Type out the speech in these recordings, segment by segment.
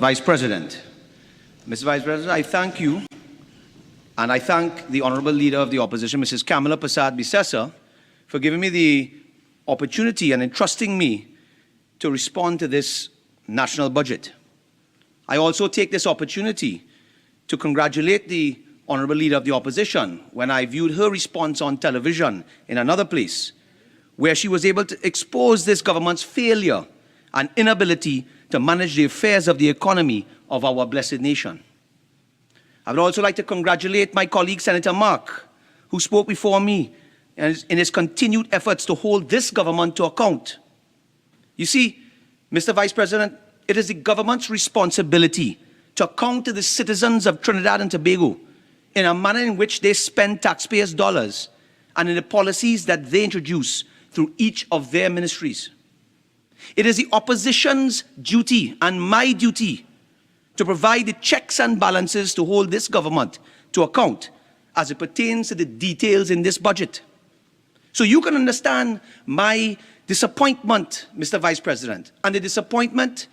Vice President. Mr. Vice President, I thank you, and I thank the Honourable Leader of the Opposition, Mrs. Kamala Persad-Bissessar, for giving me the opportunity and entrusting me to respond to this national budget. I also take this opportunity to congratulate the Honourable Leader of the Opposition when I viewed her response on television in another place, where she was able to expose this government's failure and inability to manage the affairs of the economy of our blessed nation. I would also like to congratulate my colleague, Senator Mark, who spoke before me in his continued efforts to hold this government to account. You see, Mr. Vice President, it is the government's responsibility to account to the citizens of Trinidad and Tobago in a manner in which they spend taxpayers' dollars and in the policies that they introduce through each of their ministries. It is the opposition's duty and my duty to provide the checks and balances to hold this government to account as it pertains to the details in this budget. So you can understand my disappointment, Mr. Vice President, and the disappointment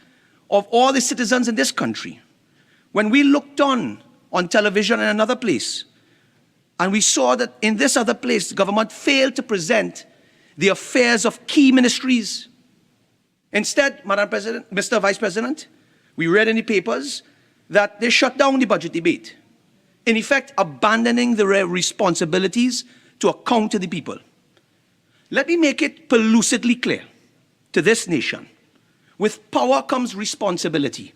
of all the citizens in this country when we looked on television in another place and we saw that in this other place the government failed to present the affairs of key ministries. Instead, Mr. Vice President, we read in the papers that they shut down the budget debate, in effect abandoning their responsibilities to account to the people. Let me make it pellucidly clear to this nation. With power comes responsibility.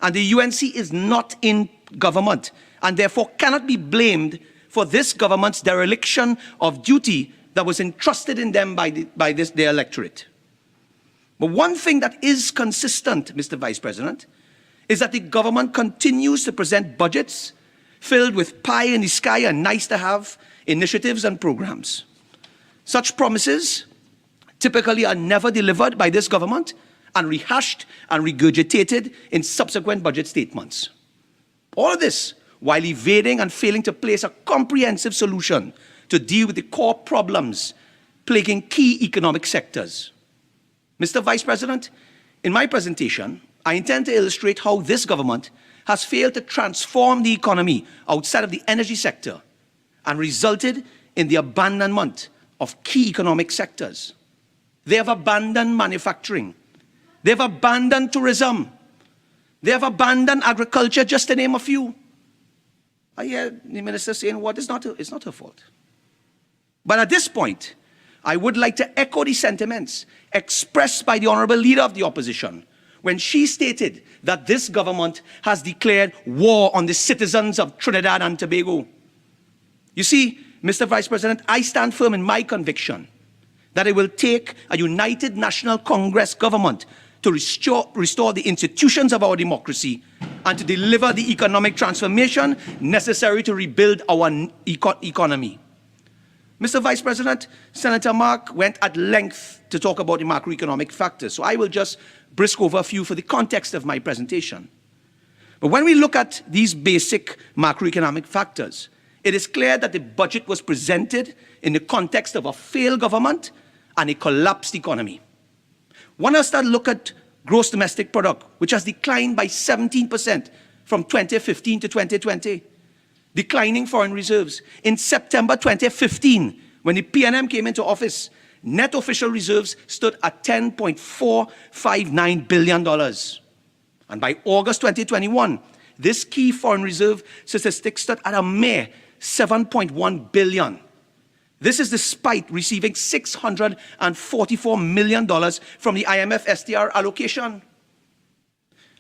And the UNC is not in government and therefore cannot be blamed for this government's dereliction of duty that was entrusted in them by their electorate. But one thing that is consistent, Mr. Vice President, is that the government continues to present budgets filled with pie in the sky and nice-to-have initiatives and programs. Such promises typically are never delivered by this government and rehashed and regurgitated in subsequent budget statements. All of this while evading and failing to place a comprehensive solution to deal with the core problems plaguing key economic sectors. Mr. Vice President, in my presentation, I intend to illustrate how this government has failed to transform the economy outside of the energy sector and resulted in the abandonment of key economic sectors. They have abandoned manufacturing. They have abandoned tourism. They have abandoned agriculture, just to name a few. I hear the minister saying, it's not her fault. But at this point, I would like to echo the sentiments expressed by the Honourable Leader of the Opposition when she stated that this government has declared war on the citizens of Trinidad and Tobago. You see, Mr. Vice President, I stand firm in my conviction that it will take a united National Congress government to restore the institutions of our democracy and to deliver the economic transformation necessary to rebuild our economy. Mr. Vice President, Senator Mark went at length to talk about the macroeconomic factors, so I will just brisk over a few for the context of my presentation. But when we look at these basic macroeconomic factors, it is clear that the budget was presented in the context of a failed government and a collapsed economy. One has to look at gross domestic product, which has declined by 17% from 2015 to 2020. Declining foreign reserves. In September 2015, when the PNM came into office, net official reserves stood at $10.459 billion. And by August 2021, this key foreign reserve statistic stood at a mere $7.1 billion. This is despite receiving $644 million from the IMF SDR allocation.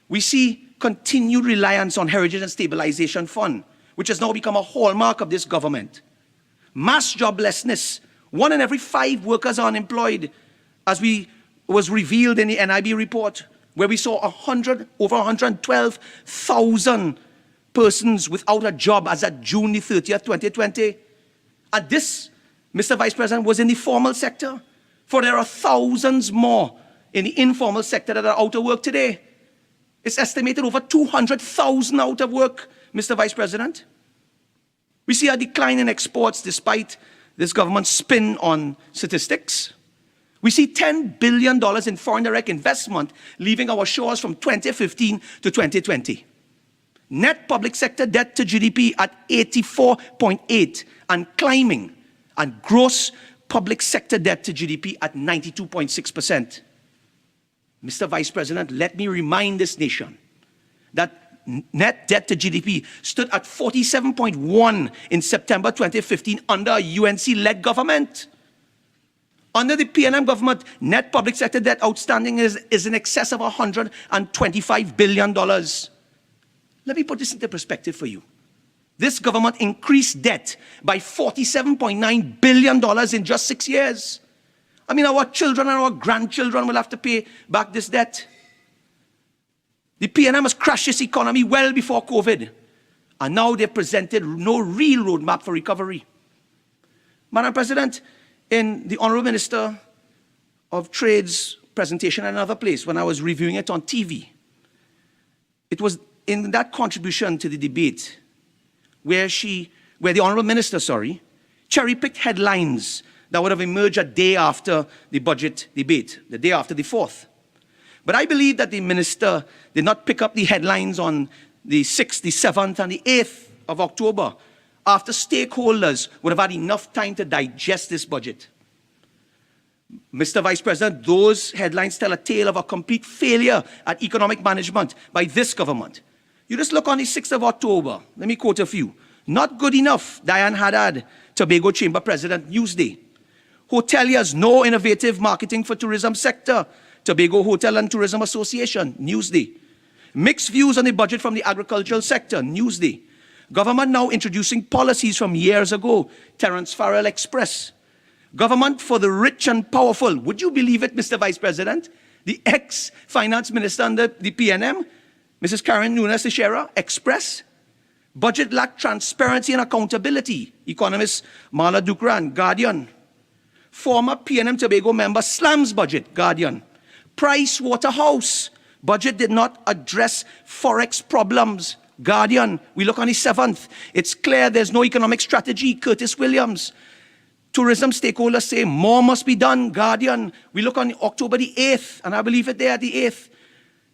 We see continued reliance on Heritage and Stabilization Fund, which has now become a hallmark of this government. Mass joblessness. 1 in every 5 workers are unemployed, as was revealed in the NIB report, where we saw over 112,000 persons without a job as at June the 30th, 2020. And this, Mr. Vice President, was in the formal sector, for there are thousands more in the informal sector that are out of work today. It's estimated over 200,000 out of work, Mr. Vice President. We see a decline in exports despite this government's spin on statistics. We see $10 billion in foreign direct investment leaving our shores from 2015 to 2020. Net public sector debt to GDP at 84.8 and climbing, and gross public sector debt to GDP at 92.6%. Mr. Vice President, let me remind this nation that net debt to GDP stood at 47.1 in September 2015 under a UNC-led government. Under the PNM government, net public sector debt outstanding is in excess of $125 billion. Let me put this into perspective for you. This government increased debt by $47.9 billion in just 6 years. I mean, our children and our grandchildren will have to pay back this debt. The PNM has crashed its economy well before COVID, and now they've presented no real roadmap for recovery. Madam President, in the Honorable Minister of Trade's presentation at another place, when I was reviewing it on TV, it was in that contribution to the debate where the Honorable Minister, cherry-picked headlines that would have emerged a day after the budget debate, the day after the 4th. But I believe that the minister did not pick up the headlines on the 6th, the 7th, and the 8th of October, after stakeholders would have had enough time to digest this budget. Mr. Vice President, those headlines tell a tale of a complete failure at economic management by this government. You just look on the 6th of October. Let me quote a few. Not good enough, Diane Haddad, Tobago Chamber President, Newsday. Hoteliers, no innovative marketing for tourism sector, Tobago Hotel and Tourism Association, Newsday. Mixed views on the budget from the agricultural sector, Newsday. Government now introducing policies from years ago, Terence Farrell Express. Government for the rich and powerful. Would you believe it, Mr. Vice President? The ex-finance minister under the PNM, Mrs. Karen Nunes-Teixeira, Express. Budget lacked transparency and accountability. Economist Marla Dukran, Guardian. Former PNM Tobago member slams budget, Guardian. Price Waterhouse, budget did not address forex problems, Guardian. We look on the 7th. It's clear there's no economic strategy, Curtis Williams. Tourism stakeholders say more must be done, Guardian. We look on October the 8th, and I believe it there, the 8th.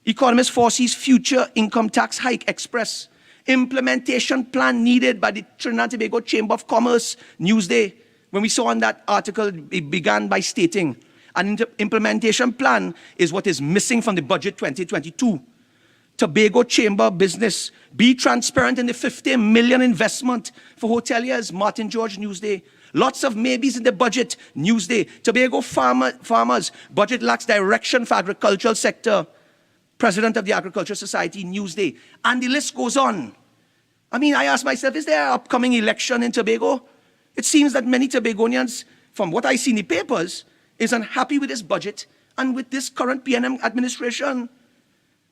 Economist foresees future income tax hike, Express. Implementation plan needed by the Trinidad and Tobago Chamber of Commerce, Newsday. When we saw in that article, it began by stating, an implementation plan is what is missing from the budget 2022. Tobago Chamber Business, be transparent in the $50 million investment for hoteliers, Martin George, Newsday. Lots of maybes in the budget, Newsday. Tobago farmers, budget lacks direction for agricultural sector. President of the Agricultural Society, Newsday. And the list goes on. I mean, I ask myself, is there an upcoming election in Tobago? It seems that many Tobagonians, from what I see in the papers, is unhappy with this budget and with this current PNM administration.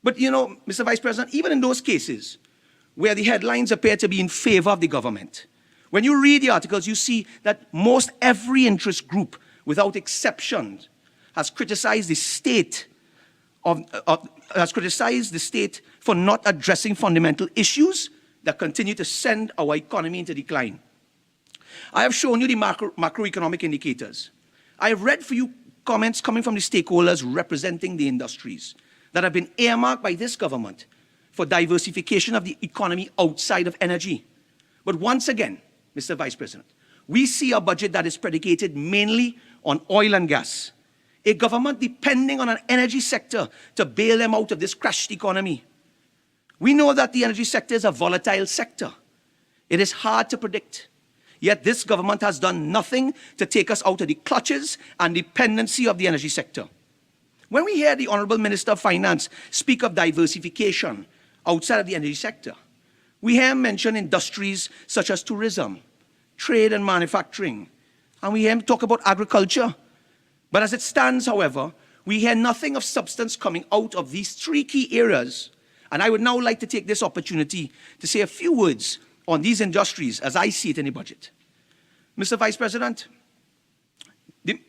But you know, Mr. Vice President, even in those cases where the headlines appear to be in favor of the government, when you read the articles, you see that most every interest group, without exception, has criticized the state for not addressing fundamental issues that continue to send our economy into decline. I have shown you the macroeconomic indicators. I have read for you comments coming from the stakeholders representing the industries that have been earmarked by this government for diversification of the economy outside of energy. But once again, Mr. Vice President, we see a budget that is predicated mainly on oil and gas, a government depending on an energy sector to bail them out of this crashed economy. We know that the energy sector is a volatile sector. It is hard to predict. Yet this government has done nothing to take us out of the clutches and dependency of the energy sector. When we hear the Honorable Minister of Finance speak of diversification outside of the energy sector, we hear him mention industries such as tourism, trade and manufacturing, and we hear him talk about agriculture. But as it stands, however, we hear nothing of substance coming out of these three key areas. And I would now like to take this opportunity to say a few words on these industries as I see it in the budget. Mr. Vice President,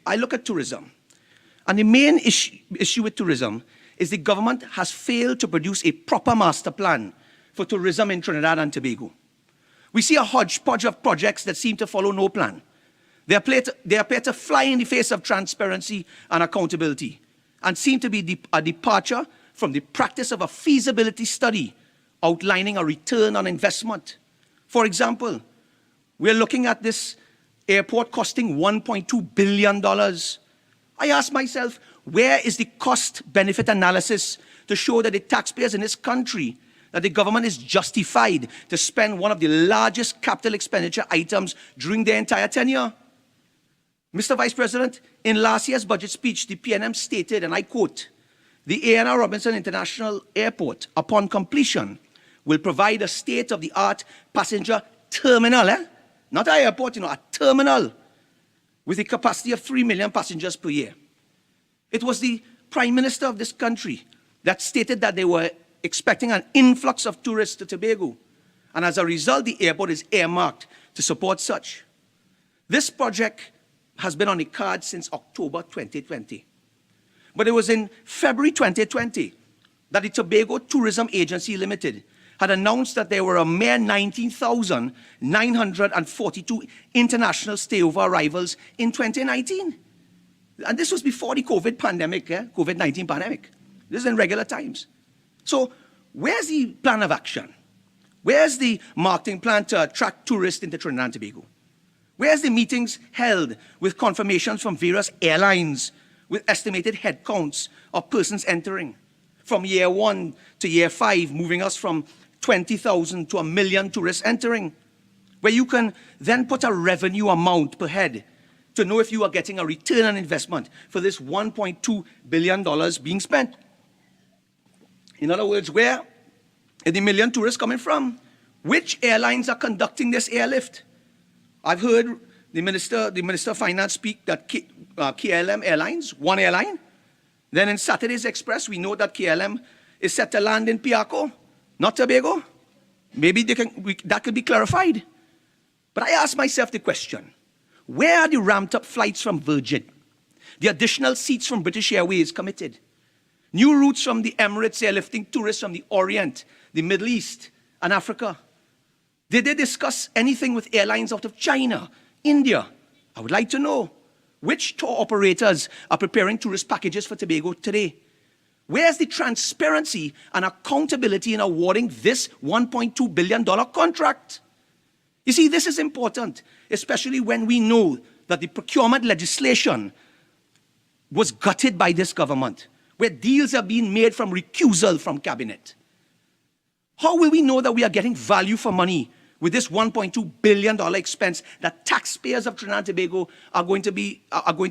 I look at tourism, and the main issue with tourism is the government has failed to produce a proper master plan for tourism in Trinidad and Tobago. We see a hodgepodge of projects that seem to follow no plan. They appear to fly in the face of transparency and accountability and seem to be a departure from the practice of a feasibility study outlining a return on investment. For example, we're looking at this airport costing $1.2 billion. I ask myself, where is the cost-benefit analysis to show that the taxpayers in this country, that the government is justified to spend one of the largest capital expenditure items during their entire tenure? Mr. Vice President, in last year's budget speech, the PNM stated, and I quote, "The A.N.R. Robinson International Airport, upon completion, will provide a state-of-the-art passenger terminal, not an airport, a terminal, with a capacity of 3 million passengers per year." It was the Prime Minister of this country that stated that they were expecting an influx of tourists to Tobago. And as a result, the airport is earmarked to support such. This project has been on the cards since October 2020. But it was in February 2020 that the Tobago Tourism Agency Limited had announced that there were a mere 19,942 international stayover arrivals in 2019. And this was before the COVID pandemic, COVID-19 pandemic. This is in regular times. So where's the plan of action? Where's the marketing plan to attract tourists into Trinidad and Tobago? Where's the meetings held with confirmations from various airlines with estimated headcounts of persons entering from year 1 to year 5, moving us from 20,000 to 1 million tourists entering, where you can then put a revenue amount per head to know if you are getting a return on investment for this $1.2 billion being spent? In other words, where are the million tourists coming from? Which airlines are conducting this airlift? I've heard the Minister of Finance speak that KLM Airlines, one airline. Then in Saturday's Express, we know that KLM is set to land in Piarco, not Tobago. Maybe that could be clarified. But I ask myself the question, where are the ramped up flights from Virgin? The additional seats from British Airways committed? New routes from the Emirates airlifting tourists from the Orient, the Middle East, and Africa? Did they discuss anything with airlines out of China, India? I would like to know. Which tour operators are preparing tourist packages for Tobago today? Where's the transparency and accountability in awarding this $1.2 billion contract? You see, this is important, especially when we know that the procurement legislation was gutted by this government, where deals are being made from recusal from cabinet. How will we know that we are getting value for money with this $1.2 billion expense that taxpayers of Trinidad and Tobago are going to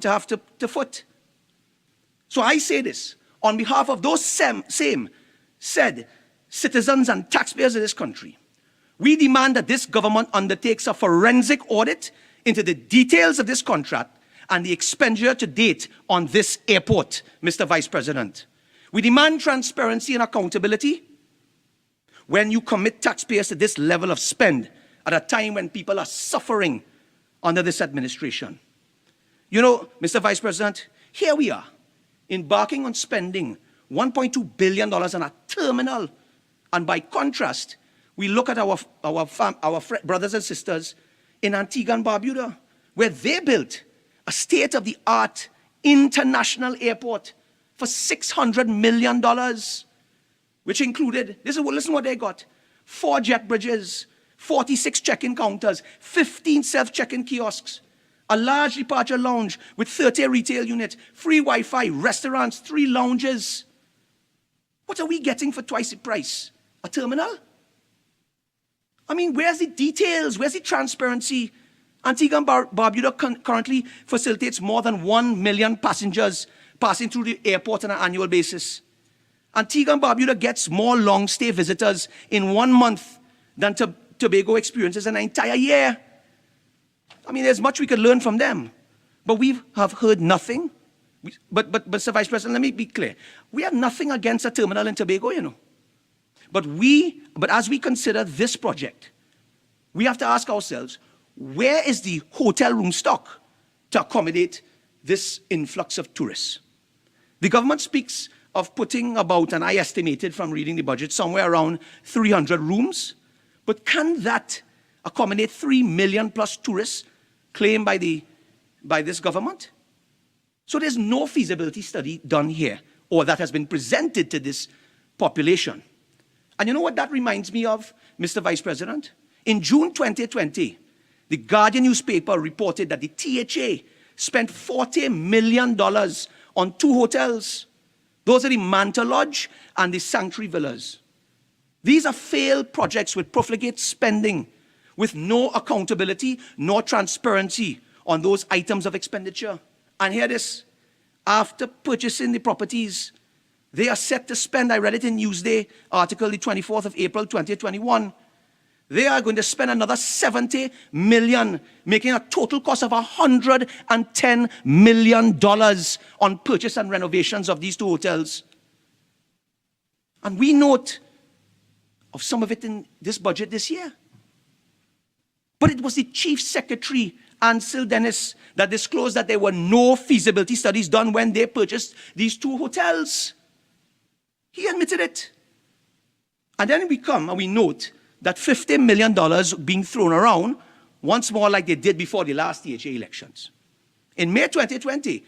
have to foot? So I say this on behalf of those said citizens and taxpayers of this country. We demand that this government undertakes a forensic audit into the details of this contract and the expenditure to date on this airport, Mr. Vice President. We demand transparency and accountability. When you commit taxpayers to this level of spend at a time when people are suffering under this administration. You know, Mr. Vice President, here we are, embarking on spending $1.2 billion on a terminal. And by contrast, we look at our brothers and sisters in Antigua and Barbuda, where they built a state-of-the-art international airport for $600 million. Which included, listen what they got, 4 jet bridges, 46 check-in counters, 15 self-check-in kiosks, a large departure lounge with 30 retail units, free Wi-Fi, restaurants, 3 lounges. What are we getting for twice the price? A terminal? I mean, where's the details? Where's the transparency? Antigua and Barbuda currently facilitates more than 1 million passengers passing through the airport on an annual basis. Antigua and Barbuda gets more long-stay visitors in 1 month than Tobago experiences an entire year. I mean, there's much we could learn from them. But we have heard nothing. But Mr. Vice President, let me be clear. We have nothing against a terminal in Tobago, you know. But as we consider this project, we have to ask ourselves, where is the hotel room stock to accommodate this influx of tourists? The government speaks of putting about, and I estimated from reading the budget, somewhere around 300 rooms. But can that accommodate 3 million plus tourists claimed by the by this government. So there's no feasibility study done here, or that has been presented to this population. And you know what that reminds me of, Mr. Vice President? In June 2020, the Guardian newspaper reported that the THA spent $40 million on 2 hotels. Those are the Manta Lodge and the Sanctuary Villas. These are failed projects with profligate spending, with no accountability nor transparency on those items of expenditure. And hear this, after purchasing the properties, they are set to spend, I read it in Newsday article, the 24th of April, 2021, they are going to spend another $70 million, making a total cost of $110 million on purchase and renovations of these 2 hotels. And we note of some of it in this budget this year. But it was the Chief Secretary, Ansel Dennis, that disclosed that there were no feasibility studies done when they purchased these 2 hotels. He admitted it. And then we come and we note that $50 million being thrown around once more like they did before the last THA elections. In May 2020,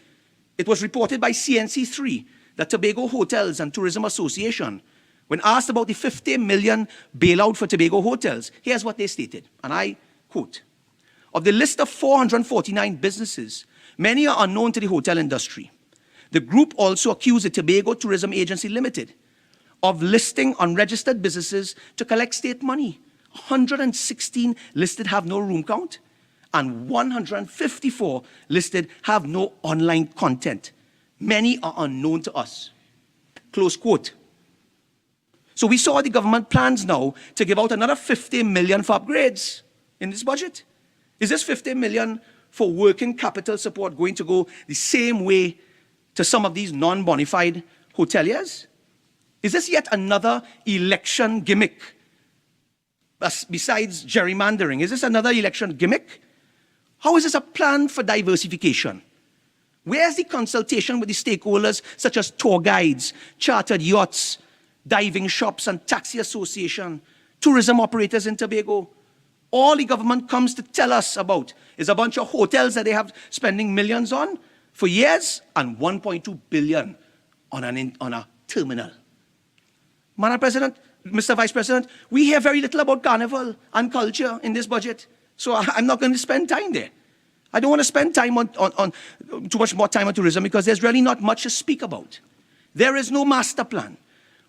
it was reported by CNC3, the Tobago Hotels and Tourism Association, when asked about the $50 million bailout for Tobago hotels, here's what they stated, and I quote, "Of the list of 449 businesses, many are unknown to the hotel industry. The group also accused the Tobago Tourism Agency Limited of listing unregistered businesses to collect state money. 116 listed have no room count, and 154 listed have no online content. Many are unknown to us." Close quote. So we saw the government plans now to give out another $50 million for upgrades in this budget. Is this $50 million for working capital support going to go the same way to some of these non-bona-fide hoteliers? Is this yet another election gimmick? Besides gerrymandering, is this another election gimmick? How is this a plan for diversification? Where's the consultation with the stakeholders such as tour guides, chartered yachts, diving shops and taxi association, tourism operators in Tobago? All the government comes to tell us about is a bunch of hotels that they have spending millions on for years and $1.2 billion on a terminal. Madam President, Mr. Vice President, we hear very little about carnival and culture in this budget, so I'm not going to spend time there. I don't want to spend time on too much more time on tourism because there's really not much to speak about. There is no master plan.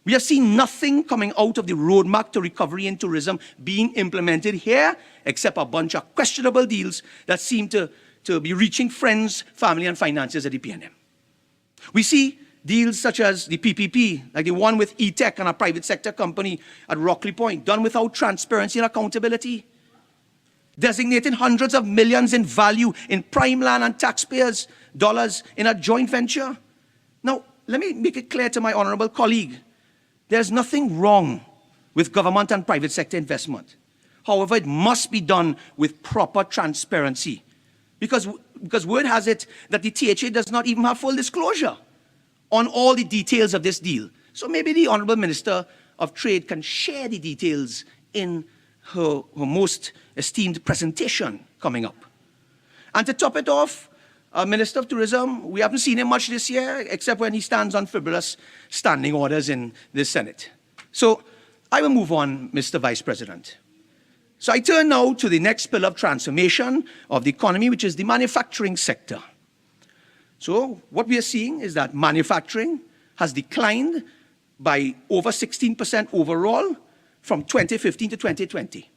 We have seen nothing coming out of the roadmap to recovery in tourism being implemented here, except a bunch of questionable deals that seem to be reaching friends, family, and finances at the PNM. We see deals such as the PPP, like the one with E-Tech and a private sector company at Rockley Point, done without transparency and accountability, designating hundreds of millions in value in prime land and taxpayers' dollars in a joint venture. Now, let me make it clear to my honorable colleague, there's nothing wrong with government and private sector investment. However, it must be done with proper transparency. Because word has it that the THA does not even have full disclosure on all the details of this deal. So maybe the Honorable Minister of Trade can share the details in her most esteemed presentation coming up. And to top it off, Minister of Tourism, we haven't seen him much this year, except when he stands on frivolous standing orders in the Senate. So I will move on, Mr. Vice President. So I turn now to the next pillar of transformation of the economy, which is the manufacturing sector. So what we are seeing is that manufacturing has declined by over 16% overall from 2015 to 2020.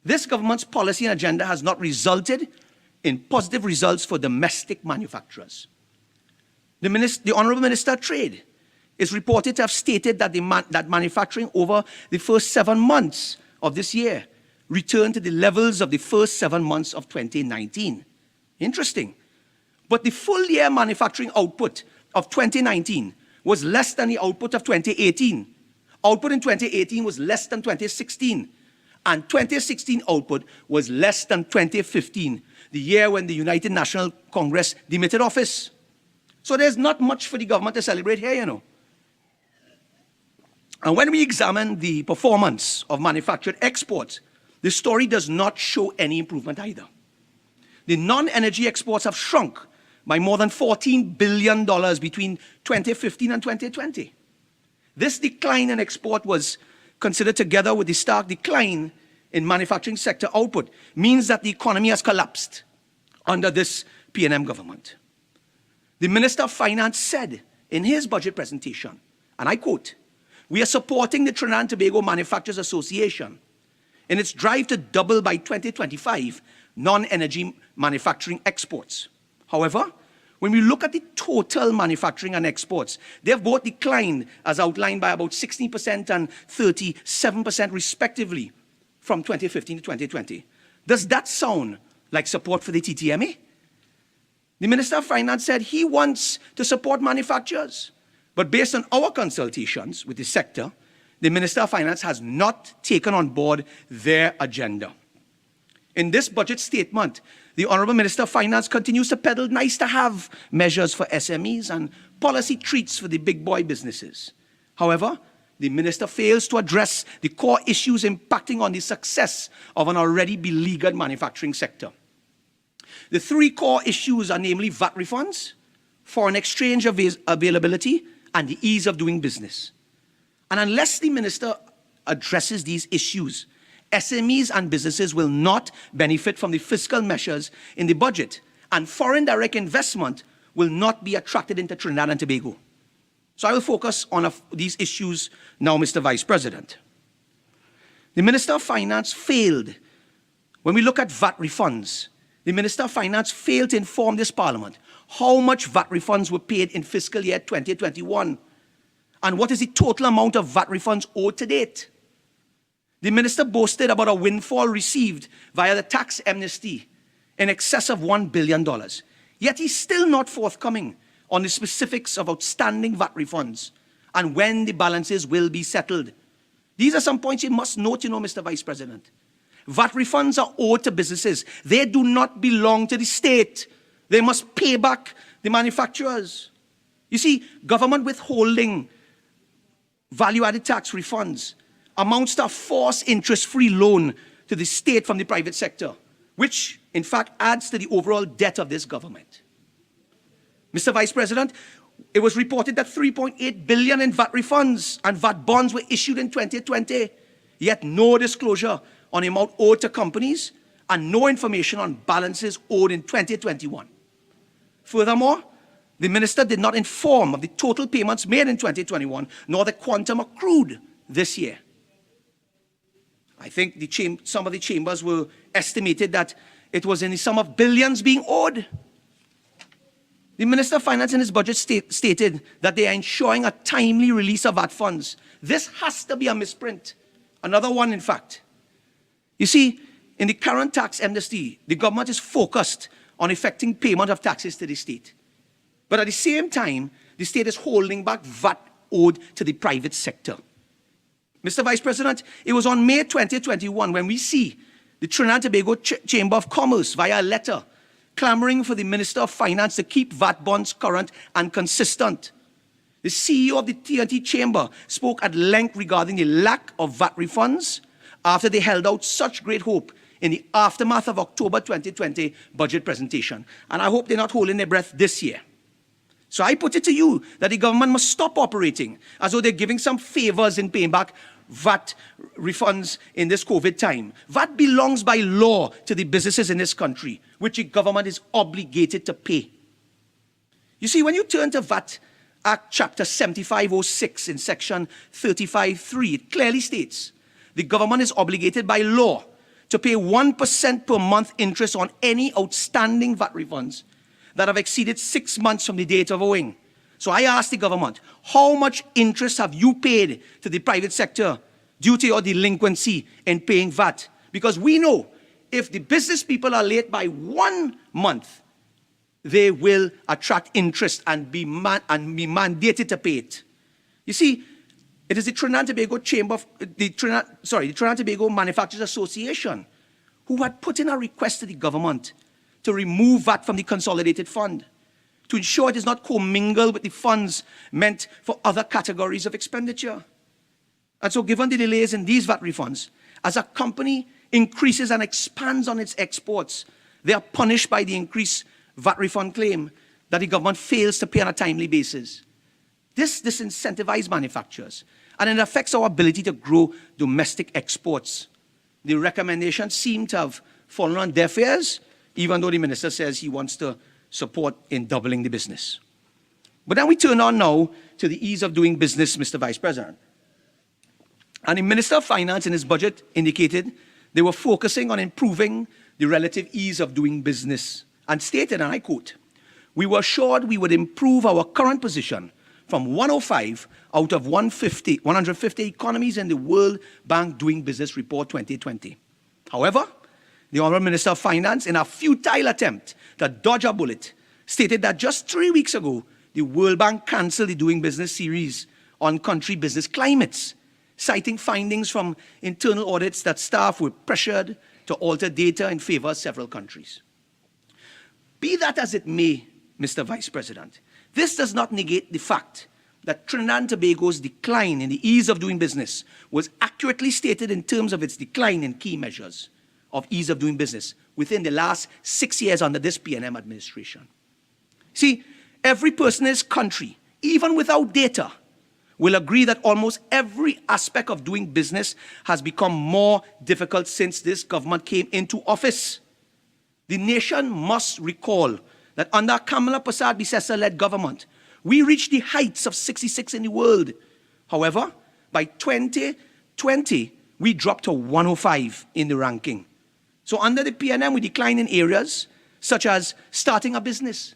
This government's policy and agenda has not resulted in positive results for domestic manufacturers. The Honorable Minister of Trade is reported to have stated that, that manufacturing over the first 7 months of this year returned to the levels of the first 7 months of 2019. Interesting. But the full year manufacturing output of 2019 was less than the output of 2018. Output in 2018 was less than 2016. And 2016 output was less than 2015, the year when the United National Congress demitted office. So there's not much for the government to celebrate here, you know. And when we examine the performance of manufactured exports, the story does not show any improvement either. the non-energy exports have shrunk by more than $14 billion between 2015 and 2020. This decline in export was considered, together with the stark decline in manufacturing sector output, means that the economy has collapsed under this P&M government. The Minister of Finance said in his budget presentation, and I quote, "We are supporting the Trinidad and Tobago Manufacturers Association in its drive to double by 2025 non-energy manufacturing exports. However, when we look at the total manufacturing and exports, they have both declined, as outlined, by about 16% and 37% respectively from 2015 to 2020. Does that sound like support for the TTMA?" The Minister of Finance said he wants to support manufacturers, but based on our consultations with the sector, the Minister of Finance has not taken on board their agenda. In this budget statement, the Honourable Minister of Finance continues to peddle nice-to-have measures for SMEs and policy treats for the big boy businesses. However, the Minister fails to address the core issues impacting on the success of an already beleaguered manufacturing sector. The three core issues are namely VAT refunds, foreign exchange availability, and the ease of doing business. And unless the Minister addresses these issues, SMEs and businesses will not benefit from the fiscal measures in the budget, and foreign direct investment will not be attracted into Trinidad and Tobago. So I will focus on these issues now, Mr. Vice President. The Minister of Finance failed. When we look at VAT refunds, the Minister of Finance failed to inform this Parliament how much VAT refunds were paid in fiscal year 2021 and what is the total amount of VAT refunds owed to date. The Minister boasted about a windfall received via the tax amnesty in excess of $1 billion. Yet he's still not forthcoming on the specifics of outstanding VAT refunds and when the balances will be settled. These are some points you must note, Mr. Vice President. VAT refunds are owed to businesses. They do not belong to the state. They must pay back the manufacturers. You see, government withholding value-added tax refunds amounts to a forced interest-free loan to the state from the private sector, which in fact adds to the overall debt of this government. Mr. Vice President, it was reported that $3.8 billion in VAT refunds and VAT bonds were issued in 2020, yet no disclosure on the amount owed to companies and no information on balances owed in 2021. Furthermore, the Minister did not inform of the total payments made in 2021, nor the quantum accrued this year. I think some of the chambers were estimated that it was in the sum of billions being owed. The Minister of Finance in his budget stated that they are ensuring a timely release of VAT funds. This has to be a misprint. Another one, in fact. You see, in the current tax amnesty, the government is focused on effecting payment of taxes to the state. But at the same time, the state is holding back VAT owed to the private sector. Mr. Vice President, it was on May 2021 when we see the Trinidad and Tobago Chamber of Commerce via a letter clamoring for the Minister of Finance to keep VAT bonds current and consistent. The CEO of the T&T Chamber spoke at length regarding the lack of VAT refunds after they held out such great hope in the aftermath of October 2020 budget presentation. And I hope they're not holding their breath this year. So I put it to you that the government must stop operating as though they're giving some favors in paying back VAT refunds in this COVID time. VAT belongs by law to the businesses in this country, which the government is obligated to pay. You see, when you turn to VAT Act Chapter 7506 in Section 35.3, it clearly states the government is obligated by law to pay 1% per month interest on any outstanding VAT refunds that have exceeded 6 months from the date of owing. So I ask the government, how much interest have you paid to the private sector due to your delinquency in paying VAT? Because we know if the business people are late by 1 month, they will attract interest and be mandated to pay it. You see, it is the Trinidad and Tobago the Trinidad and Tobago Manufacturers Association who had put in a request to the government to remove VAT from the consolidated fund, to ensure it is not commingled with the funds meant for other categories of expenditure. And so given the delays in these VAT refunds, as a company increases and expands on its exports, They are punished by the increased VAT refund claim that the government fails to pay on a timely basis. This disincentivizes manufacturers, and it affects our ability to grow domestic exports. The recommendations seem to have fallen on deaf ears, even though the minister says he wants to support in doubling the business. But then we turn on now to the ease of doing business, Mr. Vice President. And the Minister of Finance in his budget indicated they were focusing on improving the relative ease of doing business and stated, and I quote, "We were assured we would improve our current position from 105 out of 150 economies in the World Bank Doing Business Report 2020. However, the Honourable Minister of Finance, in a futile attempt to dodge a bullet, stated that just 3 weeks ago, the World Bank cancelled the Doing Business series on country business climates, citing findings from internal audits that staff were pressured to alter data in favour of several countries. Be that as it may, Mr. Vice President, this does not negate the fact that Trinidad and Tobago's decline in the ease of doing business was accurately stated in terms of its decline in key measures of ease of doing business within the last 6 years under this PNM administration. See, every person in this country, even without data, will agree that almost every aspect of doing business has become more difficult since this government came into office. The nation must recall that under Kamala Persad-Bissessar-led government, we reached the heights of 66 in the world. However, by 2020, we dropped to 105 in the ranking. So under the PNM, we declined in areas such as starting a business,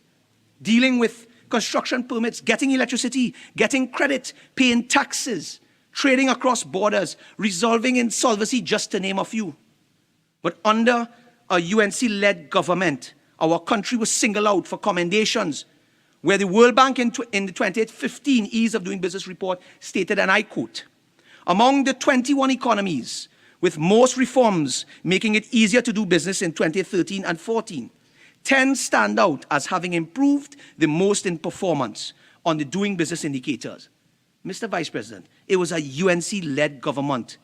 dealing with construction permits, getting electricity, getting credit, paying taxes, trading across borders, resolving insolvency, just to name a few. But under a UNC-led government, our country was singled out for commendations, where the World Bank in the 2015 Ease of Doing Business report stated, and I quote, "Among the 21 economies with most reforms making it easier to do business in 2013 and 14, 10 stand out as having improved the most in performance on the doing business indicators." Mr. Vice President, it was a UNC-led government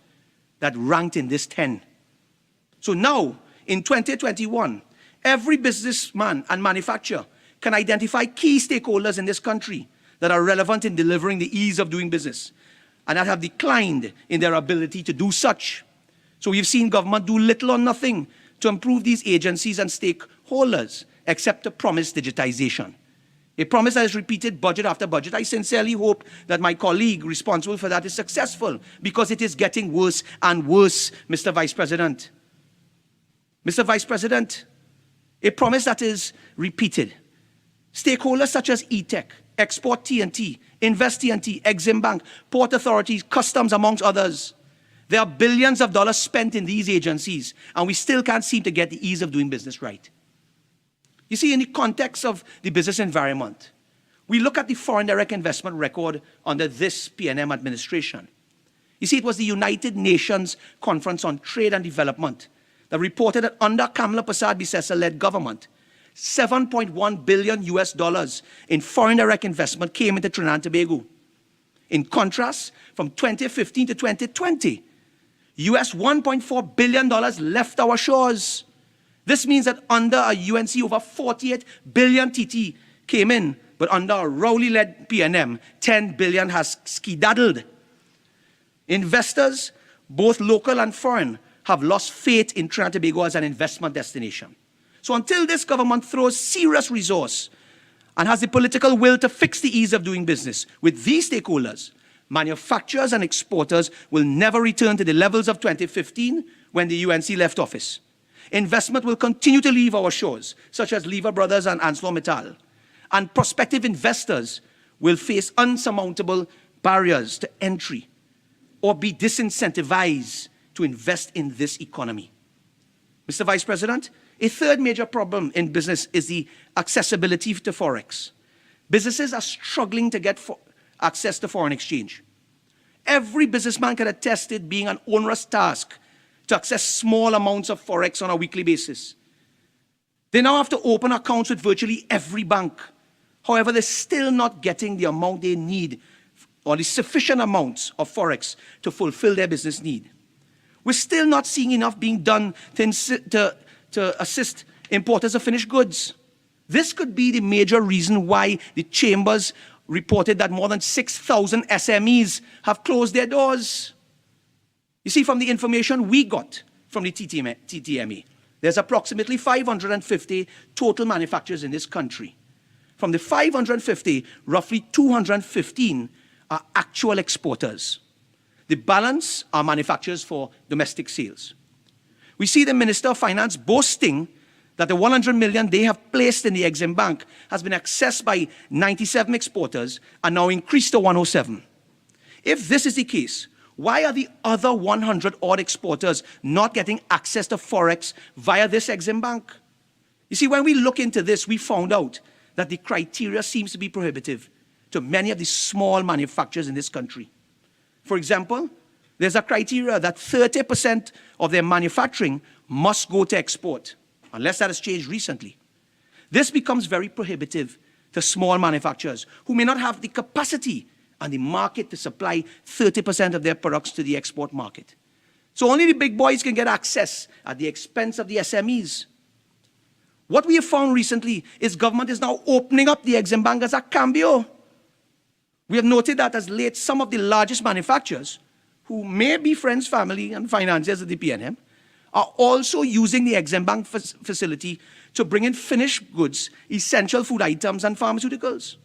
that ranked in this 10. So now, in 2021, every businessman and manufacturer can identify key stakeholders in this country that are relevant in delivering the ease of doing business and that have declined in their ability to do such. So we've seen government do little or nothing to improve these agencies and stakeholders except to promise digitization. A promise that is repeated budget after budget. I sincerely hope that my colleague responsible for that is successful, because it is getting worse and worse, Mr. Vice President. Mr. Vice President, a promise that is repeated. Stakeholders such as ETEC, Export TNT, Invest TNT, Exim Bank, Port Authorities, Customs, amongst others. There are billions of dollars spent in these agencies, and we still can't seem to get the ease of doing business right. You see, in the context of the business environment, we look at the foreign direct investment record under this PNM administration. You see, it was the United Nations Conference on Trade and Development that reported that under Kamala Persad-Bissessar-led government, $7.1 billion in foreign direct investment came into Trinidad and Tobago. In contrast, from 2015 to 2020, $1.4 billion left our shores. This means that under a UNC, over 48 billion TT came in, but under a Rowley-led PNM, 10 billion has skedaddled. Investors, both local and foreign, have lost faith in Trinidad and Tobago as an investment destination. So until this government throws serious resource and has the political will to fix the ease of doing business with these stakeholders, manufacturers and exporters will never return to the levels of 2015 when the UNC left office. Investment will continue to leave our shores, such as Lever Brothers and ArcelorMittal, and prospective investors will face unsurmountable barriers to entry or be disincentivized to invest in this economy. Mr. Vice President, a third major problem in business is the accessibility to Forex. Businesses are struggling to get access to foreign exchange. Every businessman can attest to it being an onerous task to access small amounts of Forex on a weekly basis. They now have to open accounts with virtually every bank. However, they're still not getting the amount they need or the sufficient amounts of Forex to fulfill their business need. We're still not seeing enough being done to assist importers of finished goods. This could be the major reason why the chambers reported that more than 6,000 SMEs have closed their doors. You see, from the information we got from the TTMA, there's approximately 550 total manufacturers in this country. From the 550, roughly 215 are actual exporters. The balance are manufacturers for domestic sales. We see the Minister of Finance boasting that the 100 million they have placed in the Exim Bank has been accessed by 97 exporters and now increased to 107. If this is the case, why are the other 100 odd exporters not getting access to Forex via this Exim Bank? You see, when we look into this, we found out that the criteria seems to be prohibitive to many of the small manufacturers in this country. For example, there's a criteria that 30% of their manufacturing must go to export, unless that has changed recently. This becomes very prohibitive to small manufacturers who may not have the capacity and the market to supply 30% of their products to the export market. So only the big boys can get access at the expense of the SMEs. What we have found recently is government is now opening up the Exim Bank as a cambio. We have noted that as late, some of the largest manufacturers, who may be friends, family, and financiers of the PNM, are also using the Exim Bank facility to bring in finished goods, essential food items, and pharmaceuticals.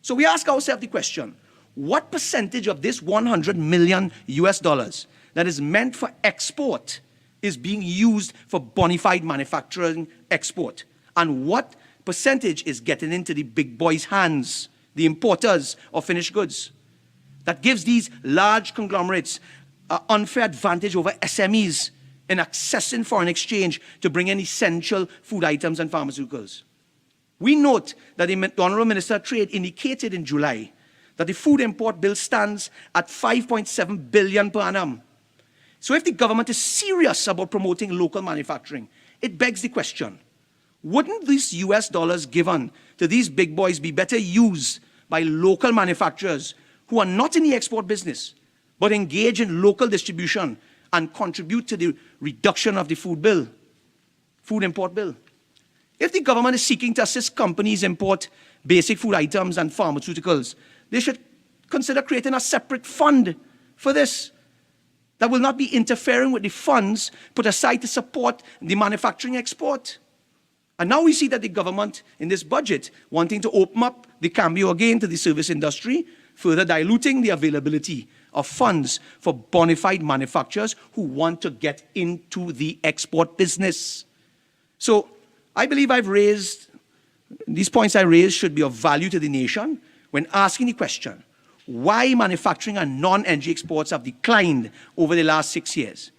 So we ask ourselves the question, what percentage of this $100 million that is meant for export is being used for bona fide manufacturing export? And what percentage is getting into the big boys' hands, the importers of finished goods? That gives these large conglomerates an unfair advantage over SMEs in accessing foreign exchange to bring in essential food items and pharmaceuticals. We note that the Honourable Minister of Trade indicated in July that the food import bill stands at $5.7 billion per annum. So if the government is serious about promoting local manufacturing, it begs the question, wouldn't these US dollars given to these big boys be better used by local manufacturers who are not in the export business, but engage in local distribution and contribute to the reduction of the food import bill? If the government is seeking to assist companies import basic food items and pharmaceuticals, they should consider creating a separate fund for this that will not be interfering with the funds put aside to support the manufacturing export. And now we see that the government in this budget wanting to open up the cambio again to the service industry, further diluting the availability of funds for bona fide manufacturers who want to get into the export business. So I believe these points I raised should be of value to the nation when asking the question, why manufacturing and non-energy exports have declined over the last 6 years.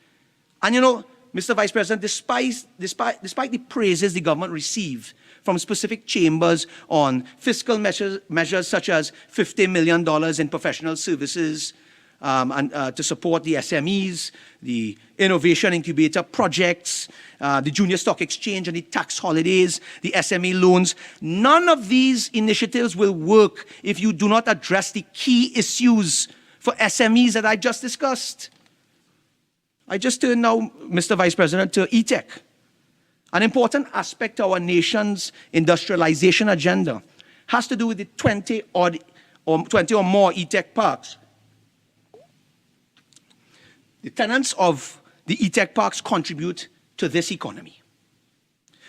And you know, Mr. Vice President, despite the praises the government received from specific chambers on fiscal measures such as $50 million in professional services and to support the SMEs, the innovation incubator projects, the junior stock exchange and the tax holidays, the SME loans, none of these initiatives will work if you do not address the key issues for SMEs that I just discussed. I just turn now, Mr. Vice President, to e-tech. An important aspect of our nation's industrialization agenda has to do with the 20 or more e-tech parks. The tenants of the e-tech parks contribute to this economy.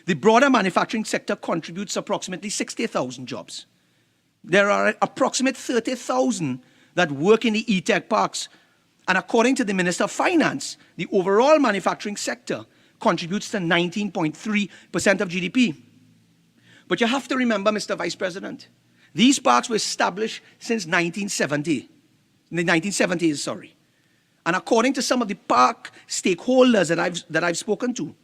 The broader manufacturing sector contributes approximately 60,000 jobs. There are approximately 30,000 that work in the e-tech parks. And according to the Minister of Finance, the overall manufacturing sector contributes to 19.3% of GDP. But you have to remember, Mr. Vice President, these parks were established since 1970, in the 1970s, sorry. And according to some of the park stakeholders that I've spoken to,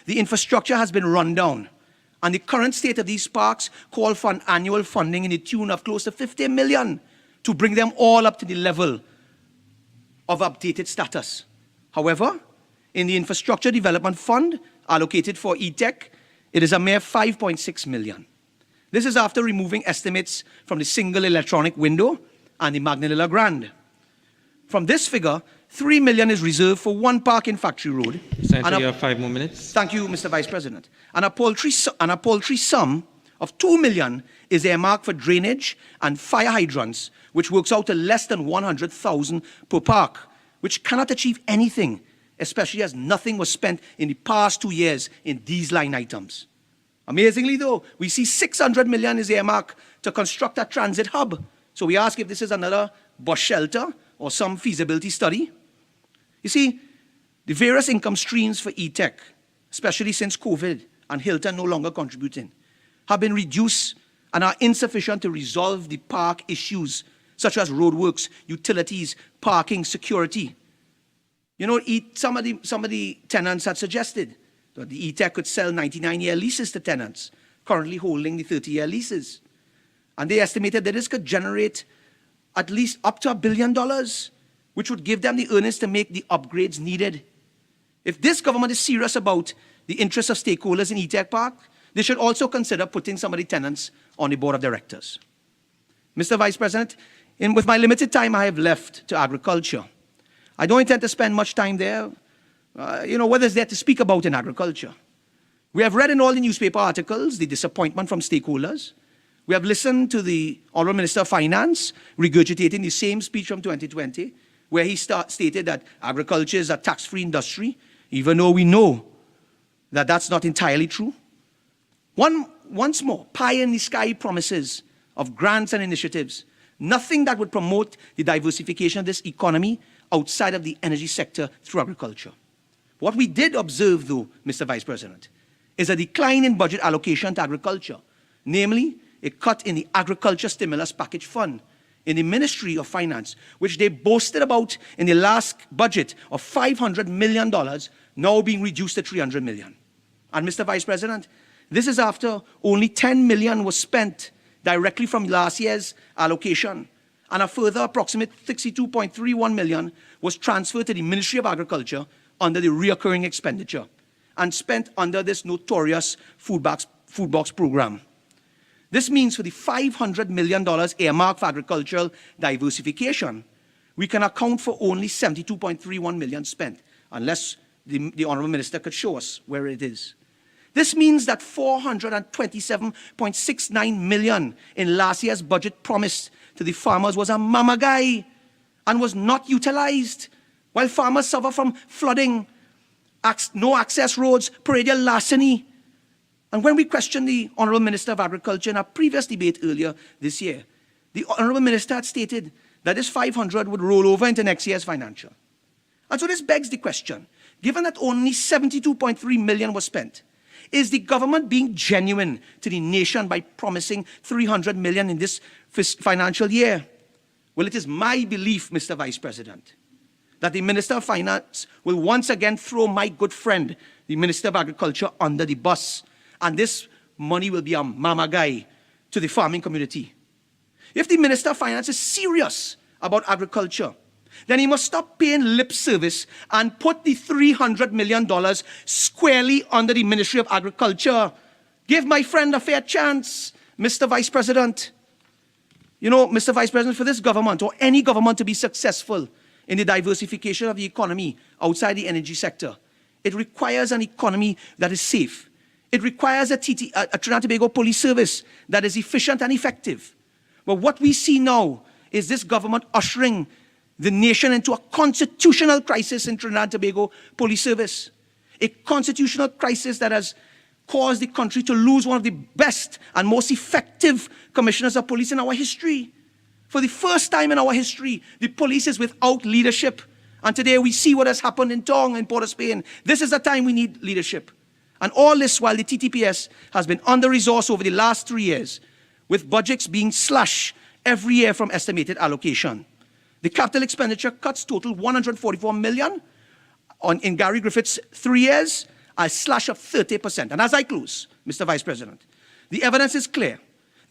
the infrastructure has been run down. And the current state of these parks call for an annual funding in the tune of close to $50 million to bring them all up to the level of updated status. However, in the Infrastructure Development Fund allocated for e-tech, it is a mere $5.6 million. This is after removing estimates from the single electronic window and the Magna Grand. From this figure, 3 million is reserved for one park in Factory Road. Senator, you have 5 more minutes. Thank you, Mr. Vice President. And a paltry sum of 2 million is earmarked for drainage and fire hydrants, which works out to less than 100,000 per park, which cannot achieve anything, especially as nothing was spent in the past 2 years in these line items. Amazingly, though, we see 600 million is earmarked to construct a transit hub. So we ask if this is another bus shelter or some feasibility study. You see, the various income streams for e-tech, especially since COVID and Hilton no longer contributing, have been reduced and are insufficient to resolve the park issues such as roadworks, utilities, parking, security. You know, some of the tenants had suggested that the e-tech could sell 99-year leases to tenants currently holding the 30-year leases. And they estimated that this could generate at least up to $1 billion, which would give them the earnings to make the upgrades needed. If this government is serious about the interests of stakeholders in e-tech Park, they should also consider putting some of the tenants on the board of directors. Mr. Vice President, with my limited time I have left to agriculture, I don't intend to spend much time there. What is there to speak about in agriculture? We have read in all the newspaper articles the disappointment from stakeholders. We have listened to the Honourable Minister of Finance regurgitating the same speech from 2020, where he stated that agriculture is a tax-free industry, even though we know that that's not entirely true. Once more, pie-in-the-sky promises of grants and initiatives, nothing that would promote the diversification of this economy outside of the energy sector through agriculture. What we did observe, though, Mr. Vice President, is a decline in budget allocation to agriculture, namely a cut in the Agriculture Stimulus Package Fund in the Ministry of Finance, which they boasted about in the last budget of $500 million, now being reduced to $300 million. And Mr. Vice President, this is after only $10 million was spent directly from last year's allocation, and a further approximate $62.31 million was transferred to the Ministry of Agriculture under the reoccurring expenditure and spent under this notorious food box program. This means for the $500 million earmarked for agricultural diversification, we can account for only $72.31 million spent, unless the Honourable Minister could show us where it is. This means that $427.69 million in last year's budget promised to the farmers was a mamagai and was not utilized, while farmers suffer from flooding, no access roads, perennial larceny. And when we questioned the Honourable Minister of Agriculture in a previous debate earlier this year, the Honourable Minister had stated that this 500 would roll over into next year's financial. And so this begs the question, given that only 72.3 million was spent, is the government being genuine to the nation by promising 300 million in this financial year? Well, it is my belief, Mr. Vice President, that the Minister of Finance will once again throw my good friend, the Minister of Agriculture, under the bus. And this money will be a mamagai to the farming community. If the Minister of Finance is serious about agriculture, then he must stop paying lip service and put the $300 million squarely under the Ministry of Agriculture. Give my friend a fair chance, Mr. Vice President. You know, Mr. Vice President, for this government or any government to be successful in the diversification of the economy outside the energy sector, it requires an economy that is safe. It requires a Trinidad and Tobago police service that is efficient and effective. But what we see now is this government ushering the nation into a constitutional crisis in Trinidad and Tobago police service. A constitutional crisis that has caused the country to lose one of the best and most effective commissioners of police in our history. For the first time in our history, the police is without leadership. And today we see what has happened in Tong and Port of Spain. This is the time we need leadership. And all this while the TTPS has been under-resourced over the last 3 years, with budgets being slashed every year from estimated allocation. The capital expenditure cuts total $144 million in Gary Griffith's 3 years, a slash of 30%. And as I close, Mr. Vice President, the evidence is clear.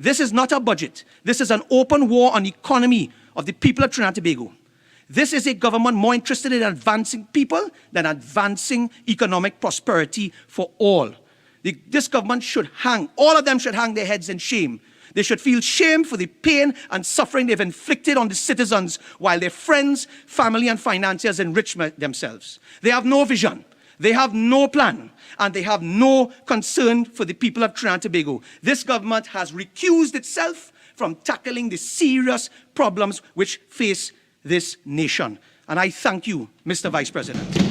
This is not a budget. This is an open war on the economy of the people of Trinidad and Tobago. This is a government more interested in advancing people than advancing economic prosperity for all. This government should hang, all of them should hang their heads in shame, They should feel shame for the pain and suffering they've inflicted on the citizens while their friends, family, and financiers enrich themselves. They have no vision. They have no plan. And they have no concern for the people of Trinidad and Tobago. This government has recused itself from tackling the serious problems which face this nation. And I thank you, Mr. Vice President.